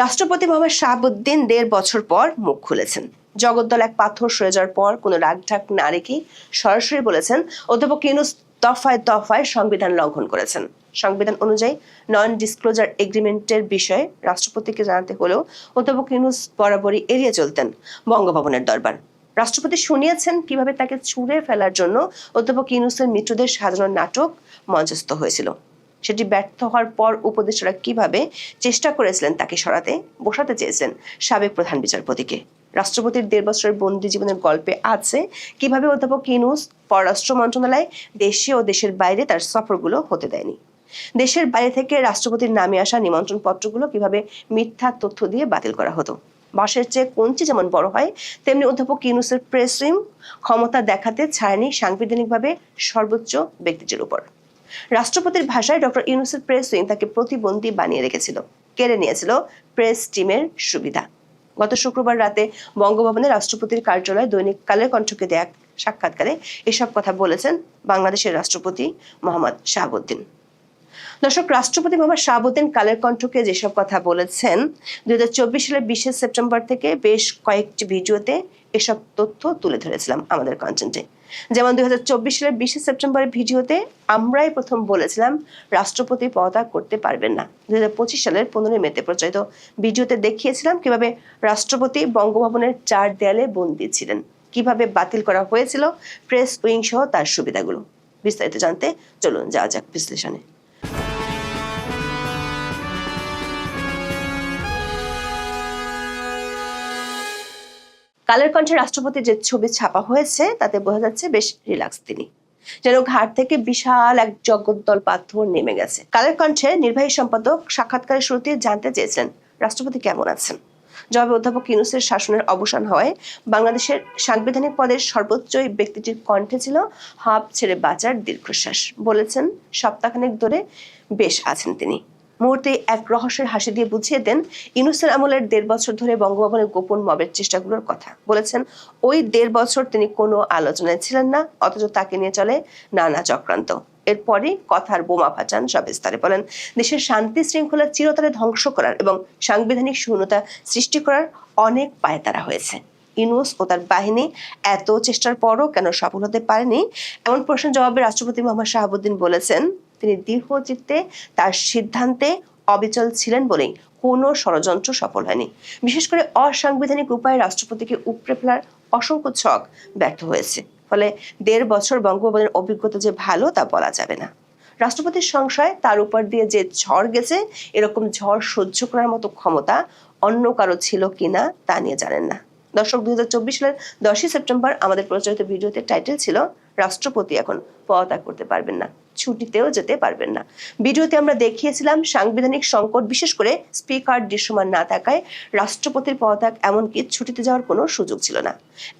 রাষ্ট্রপতি মোহাম্মদ শাহাবুদ্দিন ১.৫ বছর পর মুখ খুলেছেন। জগদ্দল এক পাথর সরে যাওয়ার পর কোনো রাগঢাক না রেখেই সরাসরি বলেছেন অধ্যাপক ইউনূস দফায় দফায় সংবিধান লঙ্ঘন করেছেন। সংবিধান অনুযায়ী নন ডিসক্লোজার এগ্রিমেন্টের বিষয়ে রাষ্ট্রপতিকে জানাতে হলেও অধ্যাপক ইউনূস বরাবরই এড়িয়ে চলতেন বঙ্গভবনের দরবার। রাষ্ট্রপতি শুনিয়েছেন কিভাবে তাকে ছুঁড়ে ফেলার জন্য অধ্যাপক ইউনূসের মিত্রদের সাজানো নাটক মঞ্চস্থ হয়েছিল। সেটি ব্যর্থ হওয়ার পর উপদেষ্টারা কিভাবে চেষ্টা করেছিলেন তাকে সরাতে বসাতে চেয়েছিলেন সাবেক প্রধান বিচারপতিকে। রাষ্ট্রপতির ১.৫ বছরের বন্দী জীবনের গল্পে আছে কিভাবে অধ্যাপক ইউনূস পররাষ্ট্র মন্ত্রণালয় দেশে ও দেশের বাইরে তার সফরগুলো হতে দেয়নি। দেশের বাইরে থেকে রাষ্ট্রপতির নামে আসা নিমন্ত্রণ পত্রগুলো কিভাবে মিথ্যা তথ্য দিয়ে বাতিল করা হতো। বাঁশের চেয়ে কঞ্চি যেমন বড় হয়, তেমনি অধ্যাপক ইউনূসের প্রেস উইং ক্ষমতা দেখাতে ছাড়েনি সাংবিধানিকভাবে সর্বোচ্চ ব্যক্তিটির উপর। রাষ্ট্রপতির ভাষায় ডক্টর ইউনূসের প্রেস উইং তাকে প্রতিবন্ধী বানিয়ে রেখেছিল, কেড়ে নিয়েছিল প্রেস টিমের সুবিধা। গত শুক্রবার রাতে বঙ্গভবনে রাষ্ট্রপতির কার্যালয়ে দৈনিক কালের কণ্ঠকে দেয়া সাক্ষাৎকারে এসব কথা বলেছেন বাংলাদেশের রাষ্ট্রপতি মোহাম্মদ শাহাবুদ্দিন। দর্শক, রাষ্ট্রপতি মোহাম্মদ শাহাবুদ্দিন কালের কণ্ঠকে যেসব কথা বলেছেন 2024 সালের 20 সেপ্টেম্বর থেকে বেশ কয়েকটি ভিডিওতে এসব তথ্য তুলে ধরেছিলাম আমাদের কন্টেন্টে। যেমন 2024 সালের 20 সেপ্টেম্বরের ভিডিওতে আমরাই প্রথম বলেছিলাম রাষ্ট্রপতি পদত্যাগ করতে পারবেন না। 2025 সালের 15 মেতে প্রচারিত ভিডিওতে দেখিয়েছিলাম কিভাবে রাষ্ট্রপতি বঙ্গভবনের 4 দেয়ালে বন্দী ছিলেন, কিভাবে বাতিল করা হয়েছিল প্রেস উইং সহ তার সুবিধাগুলো। বিস্তারিত জানতে চলুন যাওয়া যাক বিশ্লেষণে। কালের কণ্ঠে রাষ্ট্রপতির যে ছবি ছাপা হয়েছে তাতে বোঝা যাচ্ছে বেশ রিল্যাক্স তিনি, যেন ঘাট থেকে বিশাল এক জগদ্দল পাথর নেমে গেছে। কালের কণ্ঠে নির্বাহী সম্পাদক সাক্ষাৎকারের শুরুতে জানতে চেয়েছিলেন রাষ্ট্রপতি কেমন আছেন। জবাবে অধ্যাপক ইউনূসের শাসনের অবসান হওয়ায় বাংলাদেশের সাংবিধানিক পদের সর্বোচ্চ ব্যক্তিটির কণ্ঠে ছিল হাঁপ ছেড়ে বাঁচার দীর্ঘশ্বাস। বলেছেন সপ্তাহখানেক ধরে বেশ আছেন তিনি। মুহূর্তে এক রহস্যের হাসি দিয়ে বুঝিয়ে দেন ইউনূসের আমলের 1.5 বছর ধরে বঙ্গভবনের গোপন মবের চেষ্টাগুলোর কথা। বলেছেন ওই 1.5 বছর তিনি কোনো আলোচনায় ছিলেন না, অথচ তাকে নিয়ে চলে নানা চক্রান্ত। এরপরই কথার বোমা ফাটান সবিস্তারে। বলেন দেশের শান্তি শৃঙ্খলা চিরতরে ধ্বংস করার এবং সাংবিধানিক শূন্যতা সৃষ্টি করার অনেক পায়তারা হয়েছে। ইউনূস ও তার বাহিনী এত চেষ্টার পরও কেন সফল হতে পারেনি, এমন প্রশ্নের জবাবে রাষ্ট্রপতি মোহাম্মদ শাহাবুদ্দিন বলেছেন তিনি দৃঢ়চিত্তে তার সিদ্ধান্তে অবিচল ছিলেন বলেই কোনো ষড়যন্ত্র সফল হয়নি। বিশেষ করে অসাংবিধানিক উপায়ে রাষ্ট্রপতিকে উপড়ে ফেলার অসংখ্য ছক ব্যর্থ হয়েছে। ফলে 1.5 বছর বঙ্গভবনের অভিজ্ঞতা যে ভালো তা বলা যাবে না। রাষ্ট্রপতির সংশয় তার উপর দিয়ে যে ঝড় গেছে, এরকম ঝড় সহ্য করার মতো ক্ষমতা অন্য কারো ছিল কিনা তা নিয়ে জানেন না। দর্শক, 2024 সালের 10 সেপ্টেম্বর আমাদের প্রচারিত ভিডিওতে টাইটেল ছিল রাষ্ট্রপতি এখন পদত্যাগ করতে পারবেন না, ছুটিতেও যেতে পারবেন না। ভিডিওতে আমরা দেখিয়েছিলাম সাংবিধানিক সংকট, বিশেষ করে স্পিকার দৃশ্যমান না থাকায় রাষ্ট্রপতির পদত্যাগ এমনকি ছুটিতে যাওয়ার কোনো সুযোগ ছিল না,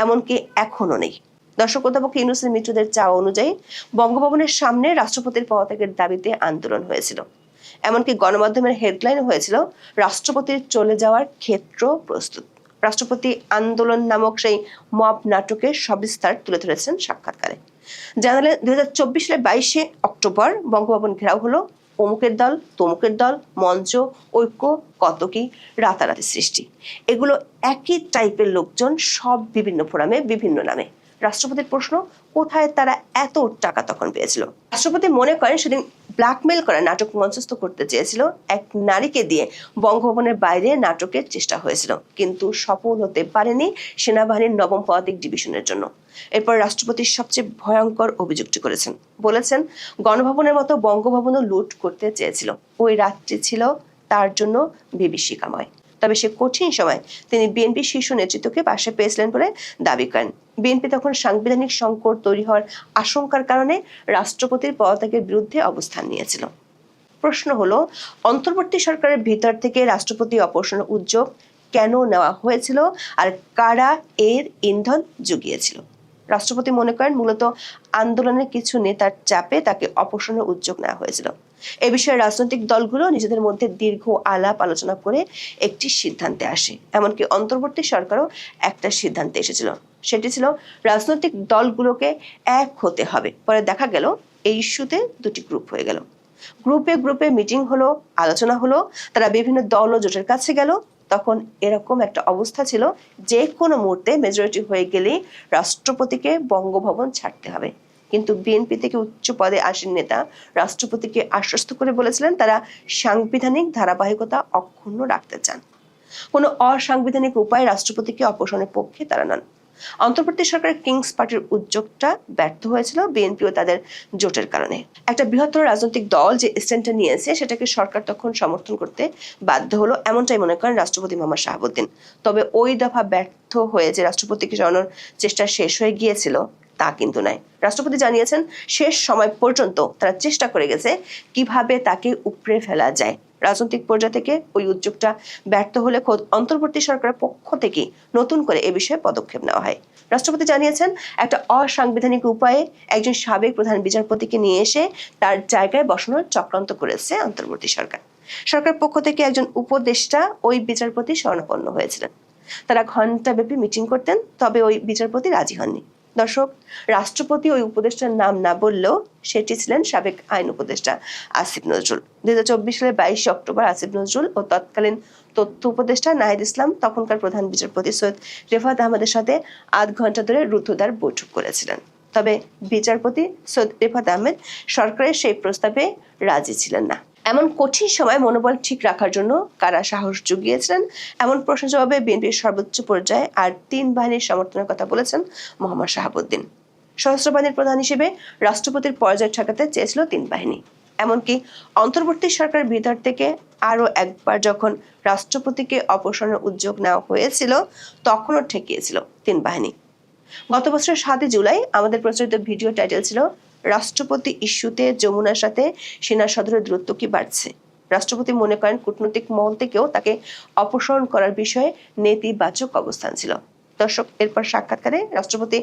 এমনকি এখনো নেই। দর্শক, অধ্যাপক ইউনূসের মিত্রদের চাওয়া অনুযায়ী বঙ্গভবনের সামনে রাষ্ট্রপতির পদত্যাগের দাবিতে আন্দোলন হয়েছিল। এমনকি গণমাধ্যমের হেডলাইন হয়েছিল রাষ্ট্রপতির চলে যাওয়ার ক্ষেত্র প্রস্তুত। রাষ্ট্রপতি আন্দোলন নামক সেই মব নাটকের সবিস্তার তুলে ধরেছেন সাক্ষাৎকারে। জানালেন 2024 সালের 22 অক্টোবর বঙ্গভবন ঘেরাও হলো, অমুকের দল তমুকের দল, মঞ্চ, ঐক্য, কত কি রাতারাতি সৃষ্টি। এগুলো একই টাইপের লোকজন, সব বিভিন্ন ফোরামে বিভিন্ন নামে। রাষ্ট্রপতির প্রশ্ন, কোথায় তারা এত টাকা তখন পেয়েছিল? রাষ্ট্রপতি মনে করেন সেদিন ব্ল্যাকমেল করা নাটক মঞ্চস্থ করতে চেয়েছিল এক নারীকে দিয়ে বঙ্গভবনের বাইরে নাটকের চেষ্টা হয়েছিল, কিন্তু সফল হতে পারেনি সেনাবাহিনীর 9ম পদাতিক ডিভিশনের জন্য। এরপর রাষ্ট্রপতি সবচেয়ে ভয়ঙ্কর অভিযোগটি করেছেন। বলেছেন গণভবনের মতো বঙ্গভবনও লুট করতে চেয়েছিল। ওই রাতটি ছিল তার জন্য বিভীষিকাময়। তবে সে কঠিন সময় তিনি বিএনপি শীর্ষ নেতৃত্বকে পাশে পেয়েছিলেন বলে দাবি করেন। বিএনপি তখন সাংবিধানিক সংকট তৈরি হওয়ার আশঙ্কার কারণে রাষ্ট্রপতির পদত্যাগের বিরুদ্ধে অবস্থান নিয়েছিল। প্রশ্ন হলো, অন্তর্বর্তী সরকারের ভিতর থেকে রাষ্ট্রপতি অপসারণের উদ্যোগ কেন নেওয়া হয়েছিল আর কারা এর ইন্ধন জুগিয়েছিল? রাষ্ট্রপতি মনে করেন মূলত আন্দোলনের কিছু নেতার চাপে তাকে অপসারণের উদ্যোগ নেওয়া হয়েছিল। এ বিষয়ে রাজনৈতিক দলগুলো নিজেদের মধ্যে দীর্ঘ আলাপ আলোচনা করে একটি সিদ্ধান্তে আসে। এমনকি অন্তর্বর্তী সরকারও একটা সিদ্ধান্তে এসেছিল, সেটি ছিল রাজনৈতিক দলগুলোকে এক হতে হবে। পরে দেখা গেল এই ইস্যুতে দুটি গ্রুপ হয়ে গেল। গ্রুপে গ্রুপে মিটিং হলো, আলোচনা হলো, তারা বিভিন্ন দল ও জোটের কাছে গেল। তখন এরকম একটা অবস্থা ছিল, যে কোনো মুহূর্তে মেজরিটি হয়ে গেলেই রাষ্ট্রপতিকে বঙ্গভবন ছাড়তে হবে। কিন্তু বিএনপি থেকে উচ্চ পদে আসীন নেতা রাষ্ট্রপতিকে আশ্বস্ত করে বলেছিলেন তারা সাংবিধানিক ধারাবাহিকতা অক্ষুণ্ণ রাখতে চান। কোনো অসাংবিধানিক উপায়ে রাষ্ট্রপতিকে অপসারণের পক্ষে তারা নন। অন্তর্বর্তী সরকারের কিংস পার্টির উদ্যোগটা ব্যর্থ হয়েছিল বিএনপি ও তাদের জোটের কারণে। একটা বৃহত্তর রাজনৈতিক দল যে স্ট্যান্ডটা নিয়েছে সেটাকে সরকার তখন সমর্থন করতে বাধ্য হলো, এমনটাই মনে করেন রাষ্ট্রপতি মোহাম্মদ শাহাবুদ্দিন। তবে ওই দফা ব্যর্থ হয়ে যে রাষ্ট্রপতিকে সরানোর চেষ্টা শেষ হয়ে গিয়েছিল তা কিন্তু নয়। রাষ্ট্রপতি জানিয়েছেন শেষ সময় পর্যন্ত তারা চেষ্টা করে গেছে কিভাবে তাকে উপড়ে ফেলা যায়। রাজনৈতিক পর্যায় থেকে ওই উদ্যোগটা ব্যর্থ হলে খোদ অন্তর্বর্তী সরকারের পক্ষ থেকে নতুন করে এ বিষয়ে পদক্ষেপ নেওয়া হয়। রাষ্ট্রপতি জানিয়েছেন একটা অসাংবিধানিক উপায়ে একজন সাবেক প্রধান বিচারপতিকে নিয়ে এসে তার জায়গায় বসানোর চক্রান্ত করেছে অন্তর্বর্তী সরকার। সরকারের পক্ষ থেকে একজন উপদেষ্টা ওই বিচারপতি শরণাপন্ন হয়েছিলেন। তারা ঘণ্টাব্যাপী মিটিং করতেন, তবে ওই বিচারপতি রাজি হননি। দর্শক, রাষ্ট্রপতি ওই উপদেষ্টার নাম না বললেও সেটি ছিলেন সাবেক আইন উপদেষ্টা আসিফ নজরুল। 2024 সালের 22 অক্টোবর আসিফ নজরুল ও তৎকালীন তথ্য উপদেষ্টা নাহিদ ইসলাম তখনকার প্রধান বিচারপতি সৈয়দ রেফাত আহমেদের সাথে 8 ঘন্টা ধরে রুদ্ধদ্বার বৈঠক করেছিলেন। তবে বিচারপতি সৈয়দ রেফাত আহমেদ সরকারের সেই প্রস্তাবে রাজি ছিলেন না। এমন কঠিন সময় মনোবল ঠিক রাখার জন্য কারা সাহস জুগিয়েছিলেন, এমন প্রশ্ন জবাবে বিএনপির সর্বোচ্চ পর্যায়ে আর 3 বাহিনীর সমর্থনের কথা বলেছেন মোহাম্মদ শাহাবুদ্দিন। সশস্ত্র বাহিনীর প্রধান হিসেবে রাষ্ট্রপতির পর্যায় ঠেকাতে চেয়েছিল 3 বাহিনী। এমনকি অন্তর্বর্তী সরকারের ভিতর থেকে আরো একবার যখন রাষ্ট্রপতিকে অপসারণের উদ্যোগ নেওয়া হয়েছিল তখনও ঠেকিয়েছিল 3 বাহিনী। গত বছরের 7 জুলাই আমাদের প্রচারিত ভিডিও টাইটেল ছিল রাষ্ট্রপতি ইস্যুতে যমুনার সাথে সেনা সদরের দূরত্ব কি বাড়ছে। রাষ্ট্রপতি মনে করেন কূটনৈতিক মহল থেকেও তাকে অপসারণ করার বিষয়ে নেতিবাচক অবস্থান ছিল। দর্শক, এরপর সাক্ষাৎকারে রাষ্ট্রপতি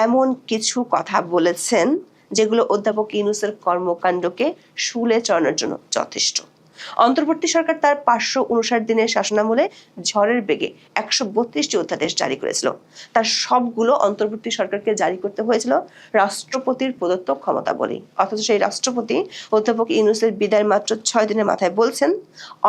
এমন কিছু কথা বলেছেন যেগুলো অধ্যাপক ইউনূসের কর্মকাণ্ডকে শুলে চড়ানোর জন্য যথেষ্ট। অন্তর্বর্তী সরকার তার 559 দিনের শাসনামলে ঝড়ের বেগে 132টি অধ্যাদেশ জারি করেছিল। তার সবগুলো অন্তর্বর্তী সরকারকে জারি করতে হয়েছিল রাষ্ট্রপতির প্রদত্ত ক্ষমতা বলেই। অথচ সেই রাষ্ট্রপতি অধ্যাপক ইউনূসের বিদায়ের মাত্র 6 দিনের মাথায় বলছেন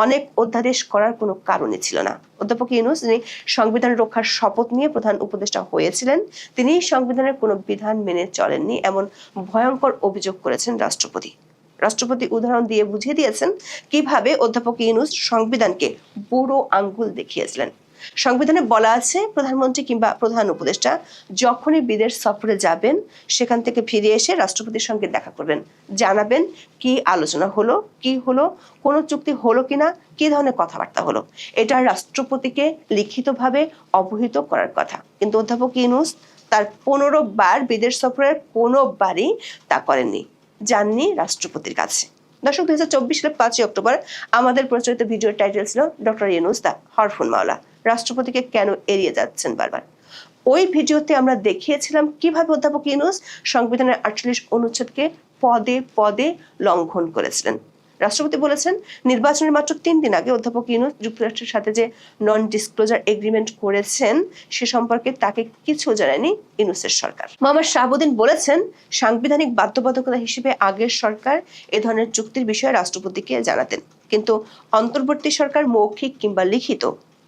অনেক অধ্যাদেশ করার কোনো কারণই ছিল না। অধ্যাপক ইউনূস, যিনি সংবিধান রক্ষার শপথ নিয়ে প্রধান উপদেষ্টা হয়েছিলেন, তিনি সংবিধানের কোনো বিধান মেনে চলেননি এমন ভয়ঙ্কর অভিযোগ করেছেন রাষ্ট্রপতি। রাষ্ট্রপতি উদাহরণ দিয়ে বুঝিয়ে দিয়েছেন কিভাবে অধ্যাপক ইউনূস সংবিধানকে বুড়ো আঙ্গুল দেখিয়েছিলেন। সংবিধানে বলা আছে প্রধানমন্ত্রী কিংবা প্রধান উপদেষ্টা যখনই বিদেশ সফরে যাবেন সেখান থেকে ফিরে এসে রাষ্ট্রপতির সঙ্গে দেখা করবেন, জানাবেন কি আলোচনা হলো, কি হলো, কোনো চুক্তি হলো কিনা, কি ধরনের কথাবার্তা হলো। এটা রাষ্ট্রপতিকে লিখিতভাবে অবহিত করার কথা। কিন্তু অধ্যাপক ইউনূস তার 15 বার বিদেশ সফরের কোনোবারই তা করেননি, যাননি রাষ্ট্রপতির কাছে। দর্শক, 2024 সালের 5 অক্টোবর আমাদের প্রচারিত ভিডিওর টাইটেল ছিল ডক্টর ইউনূস দ্য হরফুল মাওলা, রাষ্ট্রপতিকে কেন এড়িয়ে যাচ্ছেন বারবার। ওই ভিডিওতে আমরা দেখিয়েছিলাম কিভাবে অধ্যাপক ইউনূস সংবিধানের 48 অনুচ্ছেদকে পদে পদে লঙ্ঘন করেছিলেন। রাষ্ট্রপতি বলেছেন নির্বাচনের মাত্র 3 দিন আগে অধ্যাপক ইউনূস যুক্তরাষ্ট্রের সাথে যে নন ডিসক্লোজার এগ্রিমেন্ট করেছেন সে সম্পর্কে তাকে কিছু জানায়নি ইউনূসের সরকার। মোহাম্মদ শাহাবুদ্দিন বলেছেন সাংবিধানিক বাধ্যবাধকতা হিসেবে আগের সরকার এ ধরনের চুক্তির বিষয়ে রাষ্ট্রপতিকে জানাতেন, কিন্তু অন্তর্বর্তী সরকার মৌখিক কিংবা লিখিত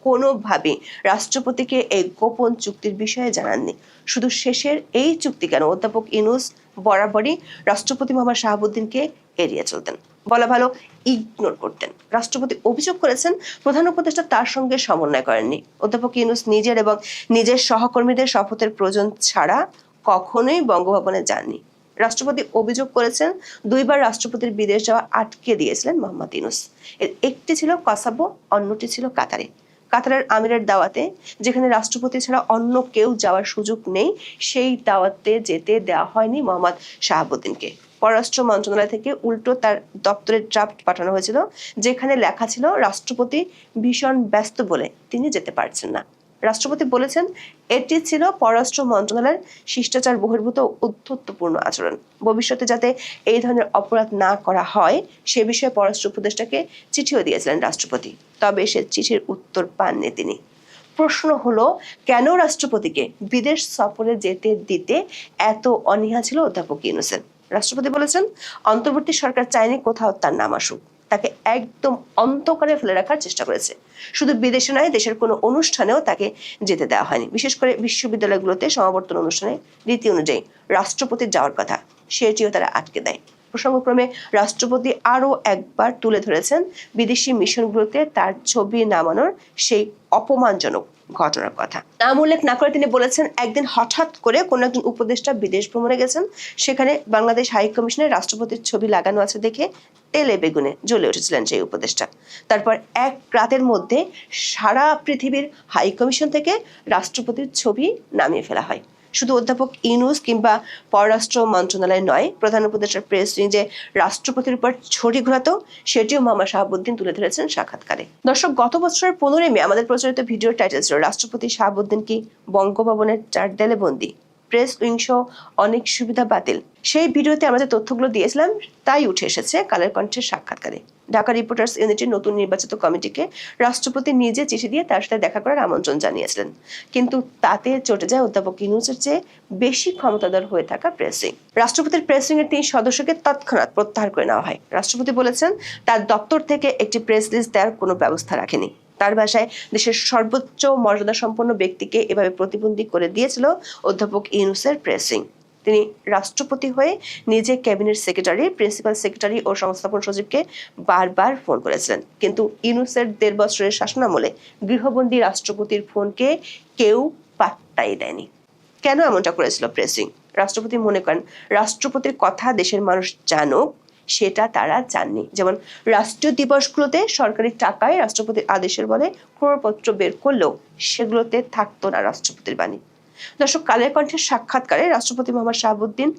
কোনোভাবে রাষ্ট্রপতিকে এই গোপন চুক্তির বিষয়ে জানাননি। শুধু শেষের এই চুক্তি কেন, অধ্যাপক ইউনূস বরাবরই রাষ্ট্রপতি মোহাম্মদ শাহাবুদ্দিনকে এড়িয়ে চলতেন, বলা ভালো ইগনোর করতেন। রাষ্ট্রপতি অভিযোগ করেছেন প্রধান উপদেষ্টা তার সঙ্গে সমন্বয় করেননি। অধ্যাপক ইউনূস নিজের এবং নিজের সহকর্মীদের শপথের প্রয়োজন ছাড়া কখনোই বঙ্গভবনে যাননি। রাষ্ট্রপতি অভিযোগ করেছেন 2 বার রাষ্ট্রপতির বিদেশ যাওয়া আটকে দিয়েছিলেন মোহাম্মদ ইউনূস। এর একটি ছিল কসাবো, অন্যটি ছিল কাতারে। কাতারের আমিরের দাওয়াতে, যেখানে রাষ্ট্রপতি ছাড়া অন্য কেউ যাওয়ার সুযোগ নেই, সেই দাওয়াতে যেতে দেওয়া হয়নি মোহাম্মদ শাহাবুদ্দিনকে। পররাষ্ট্র মন্ত্রণালয় থেকে উল্টো তার দপ্তরের ড্রাফট পাঠানো হয়েছিল, যেখানে লেখা ছিল রাষ্ট্রপতি ভীষণ ব্যস্ত বলে তিনি যেতে পারছেন না। রাষ্ট্রপতি বলেছেন এটি ছিল পররাষ্ট্র মন্ত্রণালয়ের শিষ্টাচার বহির্ভূত উদ্ধত্যপূর্ণ আচরণ। ভবিষ্যতে যাতে এই ধরনের অপরাধ না করা হয় সে বিষয়ে পররাষ্ট্র উপদেষ্টাকে চিঠিও দিয়েছিলেন রাষ্ট্রপতি, তবে সে চিঠির উত্তর পাননি তিনি। প্রশ্ন হলো কেন রাষ্ট্রপতিকে বিদেশ সফরে যেতে দিতে এত অনীহা ছিল অধ্যাপক ইউনূসের। রাষ্ট্রপতি বলেছেন, অন্তর্বর্তী সরকার চায়নি কোথাও তার নাম আসুক, তাকে একদম অন্ধকারে ফেলে রাখার চেষ্টা করেছে। শুধু বিদেশে নয়, দেশের কোনো অনুষ্ঠানেও তাকে যেতে দেওয়া হয়নি। বিশেষ করে বিশ্ববিদ্যালয়গুলোতে সমাবর্তন অনুষ্ঠানে রীতি অনুযায়ী রাষ্ট্রপতির যাওয়ার কথা, সেটিও তারা আটকে দেয়। প্রসঙ্গক্রমে রাষ্ট্রপতি আরো একবার তুলে ধরেছেন বিদেশি মিশনগুলোতে তার ছবি নামানোর সেই অপমানজনক ঘটনার কথা। নাম উল্লেখ না করে তিনি বলেছেন, একদিন হঠাৎ করে কোন একজন উপদেষ্টা বিদেশ ভ্রমণে গেছেন, সেখানে বাংলাদেশ হাই কমিশনে রাষ্ট্রপতির ছবি লাগানো আছে দেখে তেলে বেগুনে জ্বলে উঠেছিলেন সেই উপদেষ্টা। তারপর এক রাতের মধ্যে সারা পৃথিবীর হাই কমিশন থেকে রাষ্ট্রপতির ছবি নামিয়ে ফেলা হয়। শুধু অধ্যাপক ইউনূস কিংবা পররাষ্ট্র মন্ত্রণালয় নয়, প্রধান উপদেষ্টার প্রেস উইং যে রাষ্ট্রপতির উপর ছড়ি ঘোরাতো, সেটিও মোহাম্মদ শাহাবুদ্দিন তুলে ধরেছেন সাক্ষাৎকারে। দর্শক, গত বছরের 15 মে আমাদের প্রচারিত ভিডিওর টাইটেল ছিল, রাষ্ট্রপতি শাহাবুদ্দিন কি বঙ্গভবনের 4 দেয়ালে বন্দী, প্রেস উইং সহ অনেক সুবিধা বাতিল। সেই ভিডিওতে আমরা যে তথ্যগুলো দিয়েছিলাম তাই উঠে এসেছে কালের কণ্ঠের সাক্ষাৎকারে। ঢাকা রিপোর্টার্স ইউনিটির নতুন নির্বাচিত কমিটিকে রাষ্ট্রপতি নিজে চিঠি দিয়ে তার সাথে দেখা করার আমন্ত্রণ জানিয়েছিলেন, কিন্তু তাতে চটে যায় অধ্যাপক ইউনূসের চেয়ে বেশি ক্ষমতাধর হয়ে থাকা প্রেস উইং। রাষ্ট্রপতির প্রেস উইং এর 3 সদস্যকে তৎক্ষণাৎ প্রত্যাহার করে নেওয়া হয়। রাষ্ট্রপতি বলেছেন, তার দপ্তর থেকে একটি প্রেস লিস্ট দেওয়ার কোনো ব্যবস্থা রাখেনি। তার ভাষায়, দেশের সর্বোচ্চ মর্যাদা সম্পন্ন ব্যক্তিকে এভাবে প্রতিবন্ধী করে দিয়েছিল অধ্যাপক ইউনূসের প্রেস উইং। তিনি রাষ্ট্রপতি হয়ে নিজে ক্যাবিনেট সেক্রেটারি, প্রিন্সিপাল সেক্রেটারি ও সংস্থাপন সচিবকে বারবার ফোন করেছিলেন, কিন্তু ইউনূসের 1.5 বছরের শাসনামলে গৃহবন্দী রাষ্ট্রপতির ফোনকে কেউ পাত্তাই দেয়নি। কেন এমনটা করেছিল প্রেস উইং? রাষ্ট্রপতি মনে করেন, রাষ্ট্রপতির কথা দেশের মানুষ জানুক, সেটা তারা চাননি। যেমন রাষ্ট্রীয় দিবসগুলোতে সরকারি টাকায় রাষ্ট্রপতির আদেশের বলে ক্রয়পত্র বের করলেও সেগুলোতে থাকতো না রাষ্ট্রপতির বাণী। দর্শক, কালের কণ্ঠের সাক্ষাৎকারে রাষ্ট্রপতি মোহাম্মদ শাহাবুদ্দিন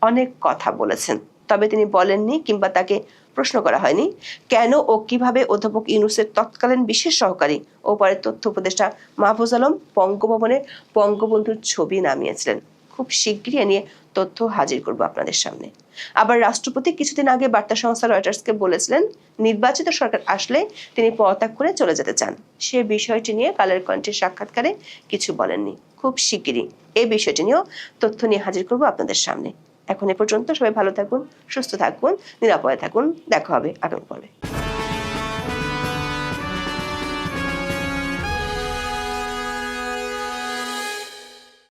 অনেক কথা বলেছেন, তবে তিনি বলেননি কিংবা তাকে প্রশ্ন করা হয়নি কেন ও কিভাবে অধ্যাপক ইউনূসের তৎকালীন বিশেষ সহকারী ও পরে তথ্য উপদেষ্টা মাহফুজ আলম বঙ্গভবনের বঙ্গবন্ধুর ছবি নামিয়েছিলেন। খুব শিগগিরই এ নিয়ে তথ্য হাজির করব আপনাদের সামনে। আবার রাষ্ট্রপতি কিছুদিন আগে বার্তা সংস্থা রয়টার্সকে বলেছিলেন, নির্বাচিত সরকার আসলে তিনি পদত্যাগ করে চলে যেতে চান। সে বিষয়টি নিয়ে কালের কণ্ঠের সাক্ষাৎকারে কিছু বলেননি। খুব শিগগিরই এই বিষয়টি নিয়েও তথ্য নিয়ে হাজির করব আপনাদের সামনে। এখন এ পর্যন্ত সবাই ভালো থাকুন, সুস্থ থাকুন, নিরাপদে থাকুন। দেখা হবে আগামী পর্বে।